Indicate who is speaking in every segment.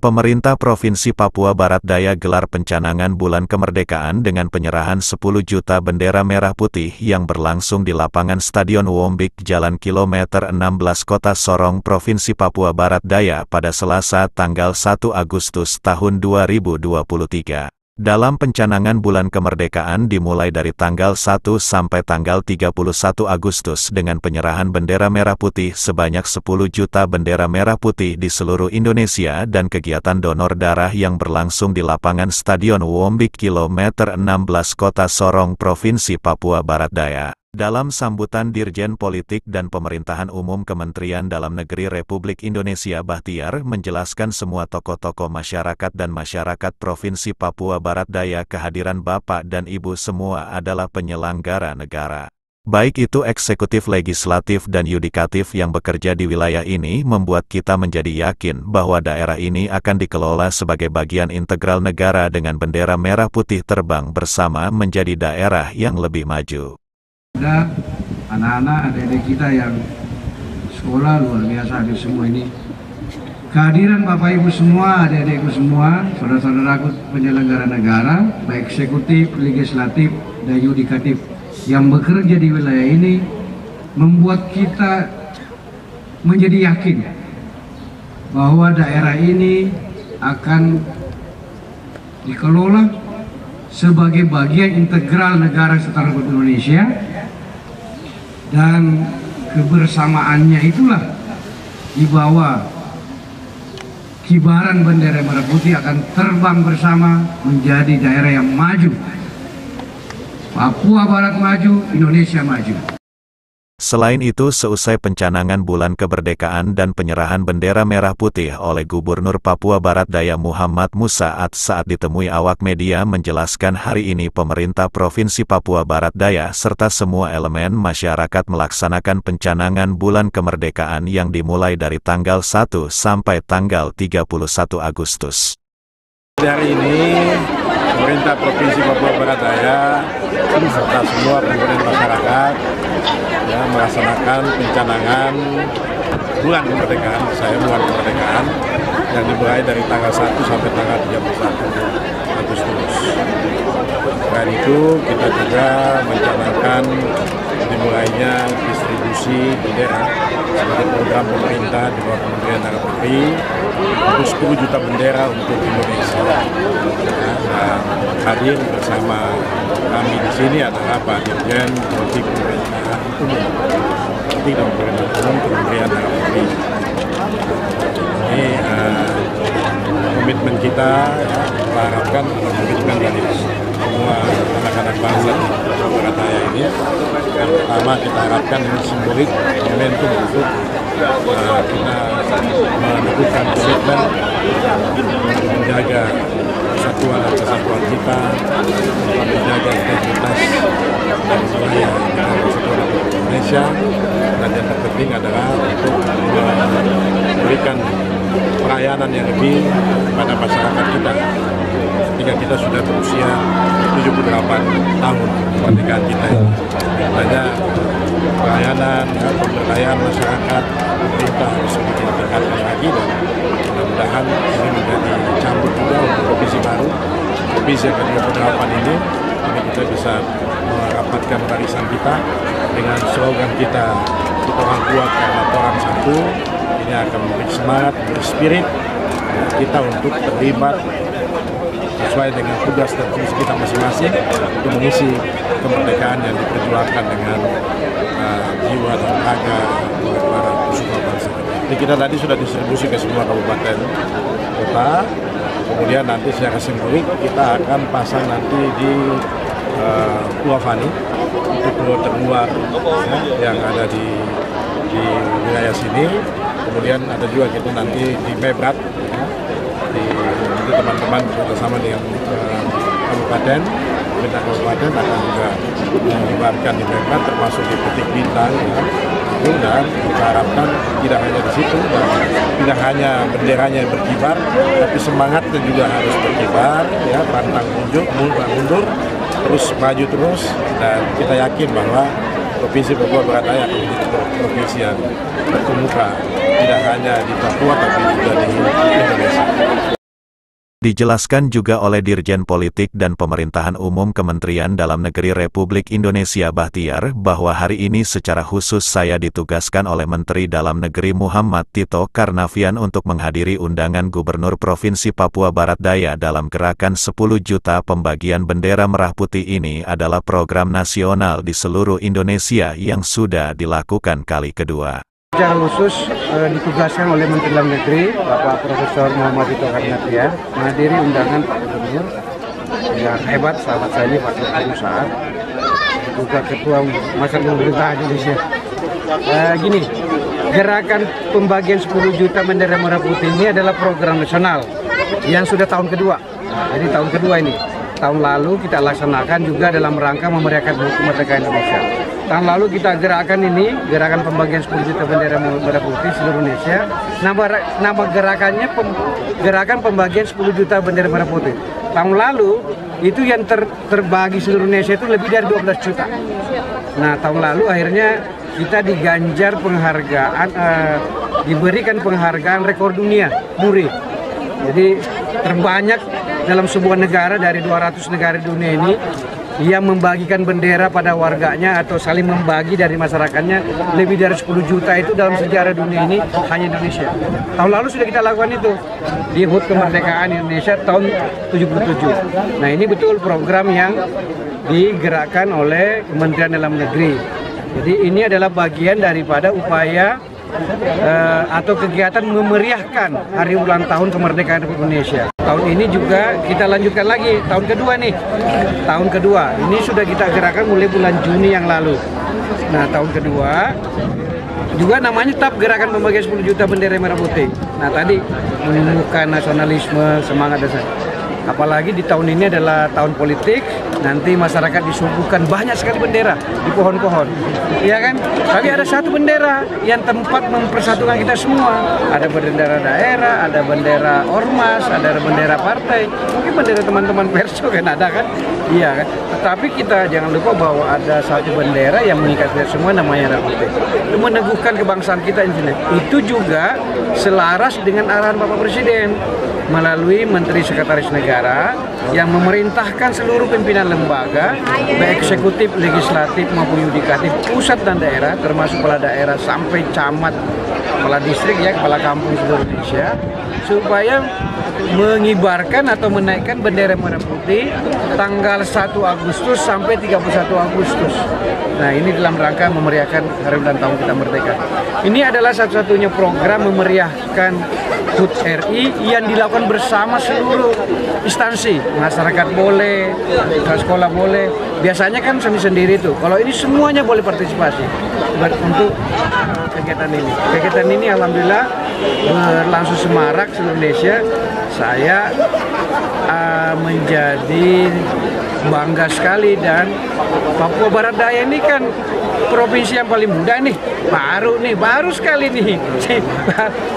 Speaker 1: Pemerintah Provinsi Papua Barat Daya gelar pencanangan Bulan Kemerdekaan dengan penyerahan 10 juta bendera merah putih yang berlangsung di lapangan Stadion Wombik, Jalan Kilometer 16 Kota Sorong, Provinsi Papua Barat Daya pada Selasa tanggal 1 Agustus tahun 2023. Dalam pencanangan Bulan Kemerdekaan dimulai dari tanggal 1 sampai tanggal 31 Agustus dengan penyerahan bendera merah putih sebanyak 10 juta bendera merah putih di seluruh Indonesia dan kegiatan donor darah yang berlangsung di lapangan Stadion Wombik Kilometer 16 Kota Sorong, Provinsi Papua Barat Daya. Dalam sambutan Dirjen Politik dan Pemerintahan Umum Kementerian Dalam Negeri Republik Indonesia Bahtiar menjelaskan semua tokoh-tokoh masyarakat dan masyarakat Provinsi Papua Barat Daya kehadiran Bapak dan Ibu semua adalah penyelenggara negara. Baik itu eksekutif, legislatif, dan yudikatif yang bekerja di wilayah ini membuat kita menjadi yakin bahwa daerah ini akan dikelola sebagai bagian integral negara dengan bendera merah putih terbang bersama menjadi daerah yang lebih maju.
Speaker 2: Ada anak-anak, adik-adik kita yang sekolah luar biasa hadir semua ini. Kehadiran Bapak Ibu semua, adik-adikku semua, saudara-saudaraku penyelenggara negara, baik eksekutif, legislatif, dan yudikatif yang bekerja di wilayah ini membuat kita menjadi yakin bahwa daerah ini akan dikelola sebagai bagian integral negara Kesatuan Republik Indonesia. Dan kebersamaannya itulah di bawah kibaran bendera merah putih akan terbang bersama menjadi daerah yang maju. Papua Barat maju, Indonesia maju.
Speaker 1: Selain itu, seusai pencanangan Bulan Kemerdekaan dan penyerahan bendera merah putih oleh Gubernur Papua Barat Daya Muhammad Musaat saat ditemui awak media menjelaskan hari ini pemerintah Provinsi Papua Barat Daya serta semua elemen masyarakat melaksanakan pencanangan Bulan Kemerdekaan yang dimulai dari tanggal 1 sampai tanggal 31 Agustus.
Speaker 3: Hari ini pemerintah Provinsi Papua Barat Daya serta semua komponen masyarakat melaksanakan pencanangan Bulan Kemerdekaan, Bulan Kemerdekaan yang dimulai dari tanggal 1 sampai tanggal 31 Agustus. Selain itu kita juga mencanangkan dimulainya distribusi bendera sebagai program pemerintah di bawah Kementerian Dalam Negeri untuk 10 juta bendera untuk Indonesia. Dan hadir bersama kami di sini adalah Pak Dirjen Politik Pemerintahan Umum, Politik dan Pemerintahan Umum Kementerian Dalam Negeri. Ini komitmen kita, kita harapkan komitmen dari semua anak-anak bangsa di Papua Barat Daya ini. Yang pertama kita harapkan ini simbolik momentum untuk kita menentukan komitmen menjaga persatuan dan kesatuan kita, menjaga integritas dan wilayah negara Kesatuan Republik Indonesia, dan yang terpenting adalah untuk memberikan pelayanan yang lebih pada masyarakat kita ketika kita sudah berusia 78 tahun kemerdekaan kita ini. Banyak pelayanan, pemberdayaan masyarakat pemerintah harus ditingkatkan lagi, dan mudah-mudahan ini menjadi cambuk juga untuk provinsi baru, provinsi yang ke-28 ini kita bisa merapatkan barisan kita dengan slogan kita orang kuat karena orang satu. Ini akan memberi semangat, berspirit kita untuk terlibat sesuai dengan tugas dan fungsi kita masing-masing untuk mengisi kemerdekaan yang diperjuangkan dengan jiwa dan raga para pejuang bangsa. Jadi kita tadi sudah distribusi ke semua kabupaten kota, kemudian nanti secara simbolik kita akan pasang nanti di Pulau Fani untuk pulau terluar yang ada di wilayah sini. Kemudian ada juga kita nanti di Mebrat, nanti teman-teman bersama dengan kabupaten, pemerintah kabupaten akan juga menyebarkan di Mebrat, termasuk di Petik Bintang, dan kita harapkan tidak hanya di situ, dan tidak hanya benderanya yang berkibar, tapi semangatnya juga harus berkibar, pantang mundur, terus maju terus, dan kita yakin bahwa Provinsi Papua Barat Daya akan menjadi provinsi yang terkemuka, tidak hanya di Papua tapi juga di Indonesia.
Speaker 1: Dijelaskan juga oleh Dirjen Politik dan Pemerintahan Umum Kementerian Dalam Negeri Republik Indonesia Bahtiar bahwa hari ini secara khusus saya ditugaskan oleh Menteri Dalam Negeri Muhammad Tito Karnavian untuk menghadiri undangan Gubernur Provinsi Papua Barat Daya dalam gerakan 10 juta pembagian bendera merah putih. Ini adalah program nasional di seluruh Indonesia yang sudah dilakukan kali kedua.
Speaker 2: Secara khusus ditugaskan oleh Menteri Dalam Negeri Bapak Profesor Muhammad Tito Karnavian menghadiri undangan Pak Gubernur yang hebat, sahabat saya ini Pak Dr. Saad, juga Ketua Masyarakat Pemerintahan Indonesia. Gini, gerakan pembagian 10 juta bendera merah putih ini adalah program nasional yang sudah tahun kedua. Jadi tahun kedua ini. Tahun lalu kita laksanakan juga dalam rangka memeriahkan kemerdekaan Indonesia. Tahun lalu kita gerakan ini, gerakan pembagian 10 juta bendera merah putih seluruh Indonesia. Nama gerakannya gerakan pembagian 10 juta bendera merah putih. Tahun lalu itu yang terbagi seluruh Indonesia itu lebih dari 12 juta. Nah, tahun lalu akhirnya kita diganjar penghargaan, diberikan penghargaan rekor dunia, MURI. Jadi terbanyak dalam sebuah negara dari 200 negara di dunia ini yang membagikan bendera pada warganya atau saling membagi dari masyarakatnya lebih dari 10 juta itu dalam sejarah dunia ini hanya Indonesia. Tahun lalu sudah kita lakukan itu di HUT Kemerdekaan Indonesia tahun 77. Nah, ini betul program yang digerakkan oleh Kementerian Dalam Negeri. Jadi ini adalah bagian daripada upaya atau kegiatan memeriahkan hari ulang tahun kemerdekaan Republik Indonesia. Tahun ini juga kita lanjutkan lagi, tahun kedua nih. Tahun kedua, ini sudah kita gerakan mulai bulan Juni yang lalu. Nah, tahun kedua juga namanya tetap gerakan pembagian 10 juta bendera merah putih. Nah, tadi menumbuhkan nasionalisme, semangat dasar. Apalagi di tahun ini adalah tahun politik, nanti masyarakat disuguhkan banyak sekali bendera di pohon-pohon, ya kan? Tapi ada satu bendera yang tempat mempersatukan kita semua. Ada bendera daerah, ada bendera ormas, ada bendera partai, mungkin bendera teman-teman Perso kan ada kan? Iya kan? Tetapi kita jangan lupa bahwa ada satu bendera yang mengikat kita semua, namanya merah putih. Itu meneguhkan kebangsaan kita ini. Itu juga selaras dengan arahan Bapak Presiden melalui Menteri Sekretaris Negara yang memerintahkan seluruh pimpinan lembaga, baik eksekutif, legislatif maupun yudikatif, pusat dan daerah, termasuk kepala daerah sampai camat, kepala distrik ya, kepala kampung seluruh Indonesia, supaya mengibarkan atau menaikkan bendera merah putih tanggal 1 Agustus sampai 31 Agustus. Nah, ini dalam rangka memeriahkan hari ulang tahun kita merdeka. Ini adalah satu-satunya program memeriahkan HUT RI yang dilakukan bersama seluruh instansi. Masyarakat boleh, sekolah boleh. Biasanya kan sendiri-sendiri tuh. Kalau ini semuanya boleh partisipasi untuk kegiatan ini. Kegiatan ini alhamdulillah berlangsung semarak seluruh Indonesia. Saya menjadi bangga sekali, dan Papua Barat Daya ini kan provinsi yang paling muda nih, baru sekali nih.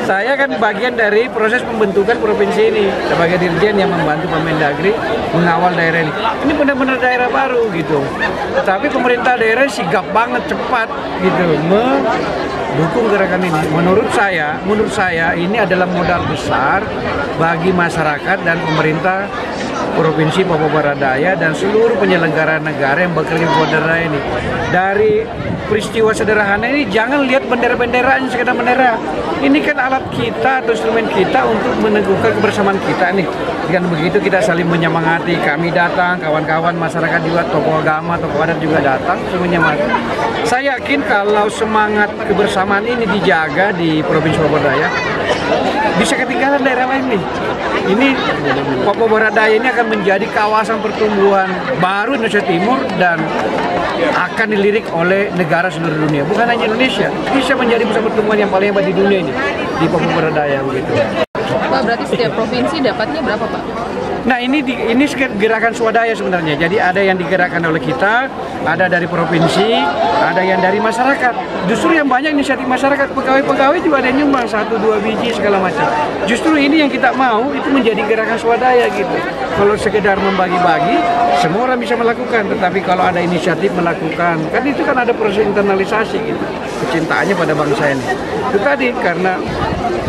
Speaker 2: Saya kan bagian dari proses pembentukan provinsi ini sebagai dirjen yang membantu Kemendagri mengawal daerah ini. Ini benar-benar daerah baru gitu. Tapi pemerintah daerah sigap banget, cepat gitu mendukung gerakan ini. Menurut saya ini adalah modal besar bagi masyarakat dan pemerintah Provinsi Papua Barat Daya dan seluruh penyelenggara negara yang bekerja di Papua Barat Daya ini. Dari peristiwa sederhana ini jangan lihat bendera-bendera ini sekedar bendera. Ini kan alat kita atau instrumen kita untuk meneguhkan kebersamaan kita nih. Dengan begitu kita saling menyemangati. Kami datang, kawan-kawan masyarakat juga, tokoh agama, tokoh adat juga datang untuk menyemangati. Saya yakin kalau semangat kebersamaan ini dijaga di Provinsi Papua Barat Daya, bisa ketinggalan daerah lain nih. Ini Papua Barat Daya ini akan menjadi kawasan pertumbuhan baru Indonesia Timur dan akan dilirik oleh negara seluruh dunia. Bukan hanya Indonesia, bisa menjadi pusat pertumbuhan yang paling hebat di dunia ini di Papua Barat Daya begitu.
Speaker 4: Pak, berarti setiap provinsi dapatnya berapa, Pak?
Speaker 2: Nah, ini gerakan swadaya sebenarnya. Jadi ada yang digerakkan oleh kita, ada dari provinsi, ada yang dari masyarakat. Justru yang banyak inisiatif masyarakat, pegawai-pegawai juga ada yang nyumbang 1-2 biji segala macam. Justru ini yang kita mau itu menjadi gerakan swadaya gitu. Kalau sekedar membagi-bagi, semua orang bisa melakukan. Tetapi kalau ada inisiatif melakukan, kan itu kan ada proses internalisasi gitu. Kecintaannya pada bangsa ini. Itu tadi karena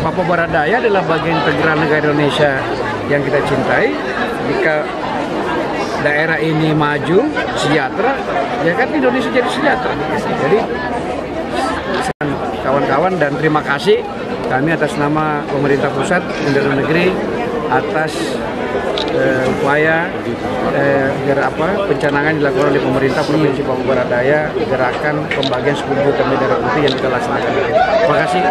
Speaker 2: Papua Barat Daya adalah bagian integral negara Indonesia yang kita cintai. Jika daerah ini maju, sejahtera, ya kan Indonesia jadi sejahtera. Jadi kawan-kawan dan terima kasih kami atas nama pemerintah pusat, Kementerian Negeri atas upaya pencanangan dilakukan oleh pemerintah Provinsi Papua Barat Daya, gerakan pembagian 10 juta bendera putih yang kita laksanakan. Terima kasih.